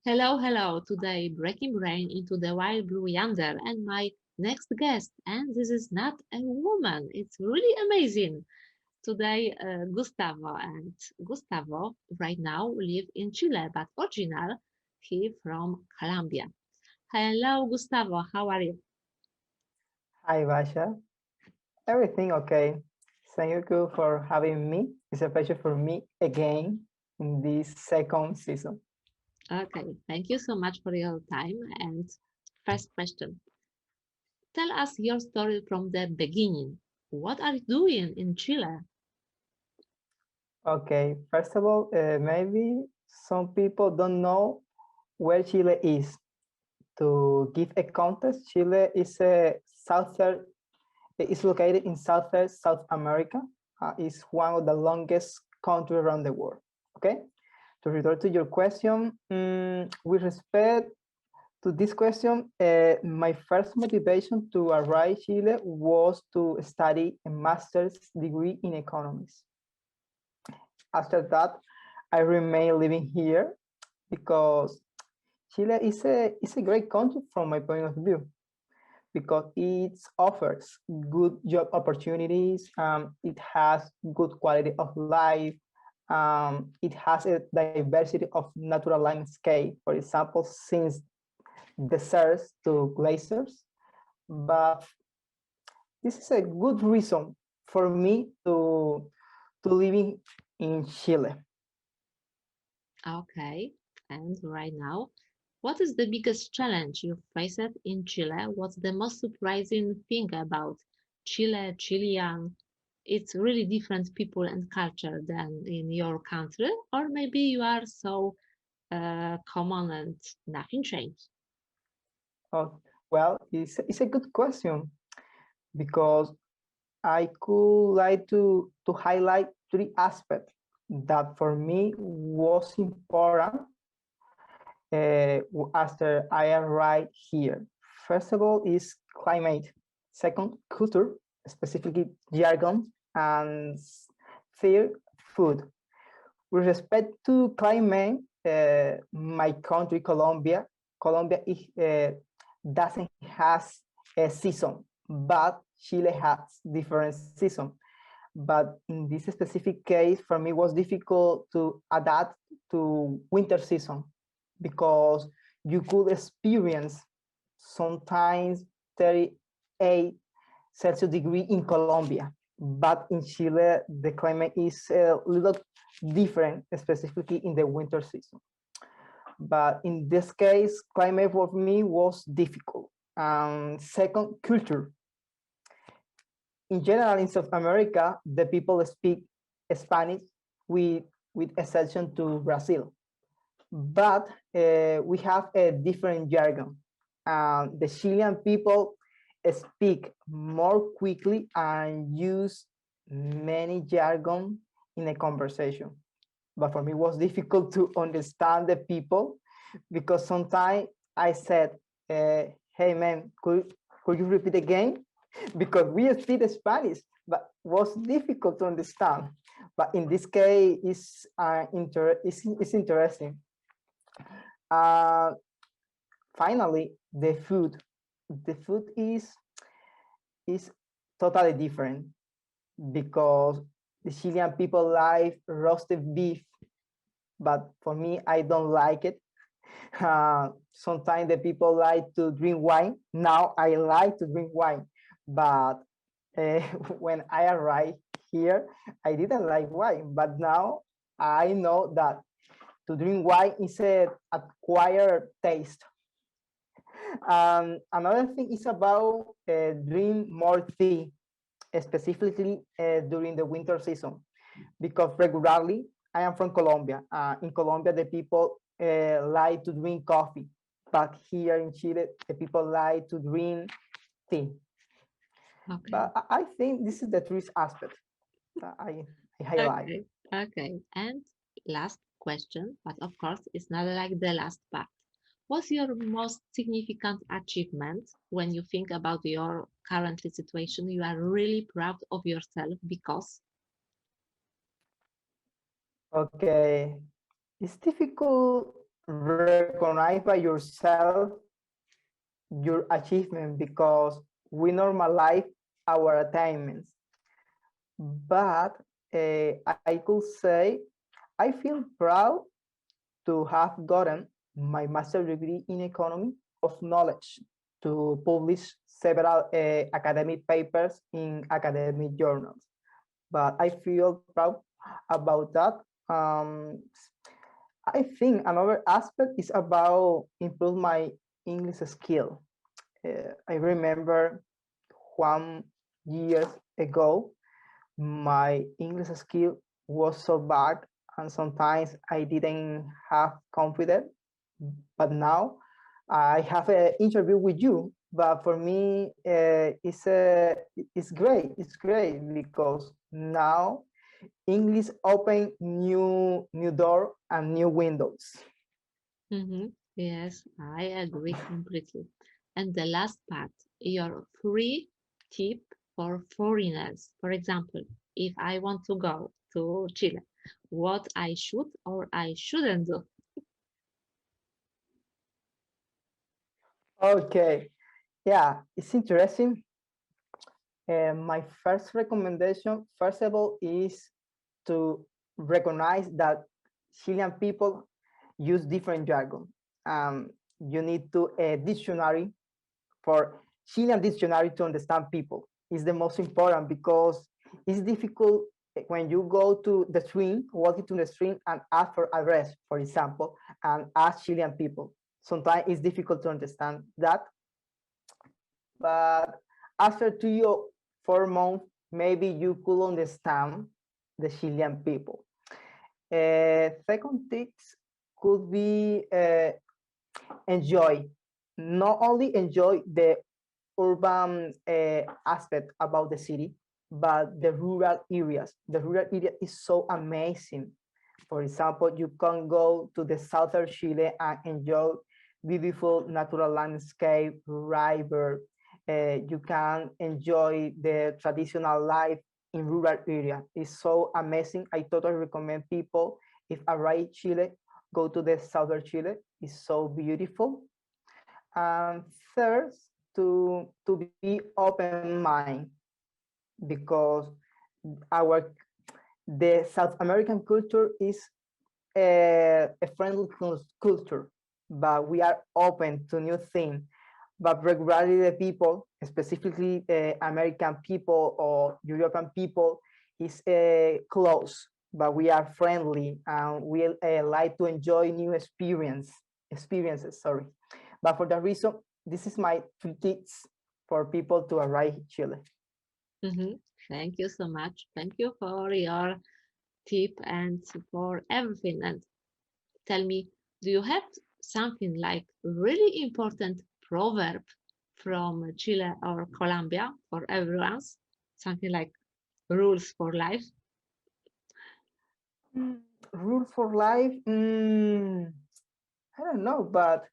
Hello, hello. Today, breaking brain into the Wild Blue Yonder, and my next guest. And this is not a woman. It's really amazing. Today, Gustavo and Gustavo right now live in Chile, but original he from Colombia. Hello, Gustavo. How are you? Hi, Basha. Everything okay? Thank you for having me. It's a pleasure for me again in this second season. Okay. Thank you so much for your time. And first question: tell us your story from the beginning. What are you doing in Chile? Okay, first of all, maybe some people don't know where Chile is. To give a context, Chile is a southern, is located in southern South America. It's one of the longest countries around the world. Okay, to return to your question, with respect to this question, my first motivation to arrive Chile was to study a master's degree in economics. After that, I remain living here because Chile is a great country from my point of view because it offers good job opportunities, it has good quality of life, it has a diversity of natural landscape, for example, since deserts to glaciers. But this is a good reason for me to living in Chile. Okay. And right now, what is the biggest challenge you faced in Chile? What's the most surprising thing about Chile, Chilean? It's really different people and culture than in your country, or maybe you are so common and nothing changed. Oh, well, it's a good question because I could like to highlight three aspects that for me was important after I arrived here. First of all is climate. Second, culture, specifically jargon, and third, food. With respect to climate, my country, Colombia doesn't has a season, but Chile has different season. But in this specific case, for me, it was difficult to adapt to winter season because you could experience sometimes 38 Celsius degree in Colombia, but in Chile, the climate is a little different, specifically in the winter season. But in this case, climate for me was difficult. Second, culture. In general, in South America, the people speak Spanish with, with exception to Brazil. But we have a different jargon. The Chilean people speak more quickly and use many jargon in a conversation. But for me, it was difficult to understand the people because sometimes I said, hey man, could you repeat again? Because we speak Spanish, but was difficult to understand. But in this case, it's interesting. Uh, Finally, the food. The food is totally different because the Chilean people like roasted beef, but for me, I don't like it. Sometimes the people like to drink wine. Now I like to drink wine, but uh, when I arrived here, I didn't like wine. But now I know that to drink wine is a acquired taste. Another thing is about drink more tea, specifically during the winter season, because regularly I am from Colombia. In Colombia, the people like to drink coffee, but here in Chile, the people like to drink tea. Okay. But I think this is the truth aspect that I highlight. Okay. Okay. And last question, but of course, it's not like the last part. What's your most significant achievement when you think about your current situation? You are really proud of yourself because, Okay, it's difficult recognize by yourself your achievement because we normalize our attainments. But I could say I feel proud to have gotten my master's degree in economy of knowledge to publish several academic papers in academic journals. But I feel proud about that. Um, I think another aspect is about improve my English skill. I remember 1 years ago, my English skill was so bad, and sometimes I didn't have confidence. But now I have an interview with you. But for me, it's great. It's great because now English open new door and new windows. Yes, I agree completely. And the last part, your free tip for foreigners. For example, if I want to go to Chile, what I should or I shouldn't do. Okay, yeah, it's interesting. My first recommendation, first of all, is to recognize that Chilean people use different jargon. You need to a dictionary for Chilean dictionary to understand people is the most important because it's difficult when you go to the stream, walk into the stream and ask for address, for example, and ask Chilean people. Sometimes it's difficult to understand that, but after 3 or 4 months, maybe you could understand the Chilean people. Second tips could be enjoy, not only enjoy the urban aspect about the city, but the rural areas. The rural area is so amazing. For example, you can go to the southern Chile and enjoy beautiful natural landscape, river. You can enjoy the traditional life in rural area. It's so amazing. I totally recommend people if arrive Chile, go to the southern Chile. It's so beautiful. And third, to be open mind because our the South American culture is a friendly culture, but we are open to new things. But regularly, the people, specifically American people or European people, is close. But we are friendly and we like to enjoy new experiences. Sorry, but for that reason, this is my 3 tips for people to arrive in Chile. Mhm. Thank you so much. Thank you for your tip and for everything. And tell me, do you have something like really important proverb from Chile or Colombia for everyone's? Something like rules for life? Mm, Rule for life? I don't know, but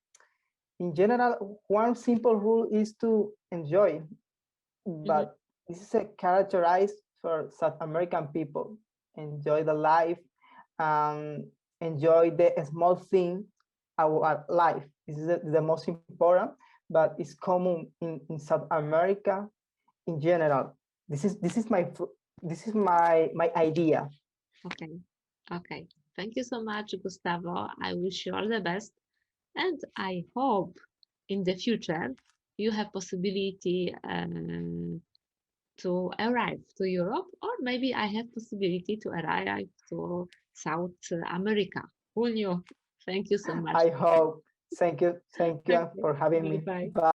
in general, one simple rule is to enjoy. Mhm. But this is a characterized for South American people. Enjoy the life, um, enjoy the small thing our life. This is the most important, but it's common in South America in general. This is my idea. Okay. Okay. Thank you so much, Gustavo. I wish you all the best. And I hope in the future you have possibility to arrive to Europe, or maybe I have possibility to arrive to South America. Who knew? Thank you so much. I hope. Thank you Okay, for having bye me. bye. Bye.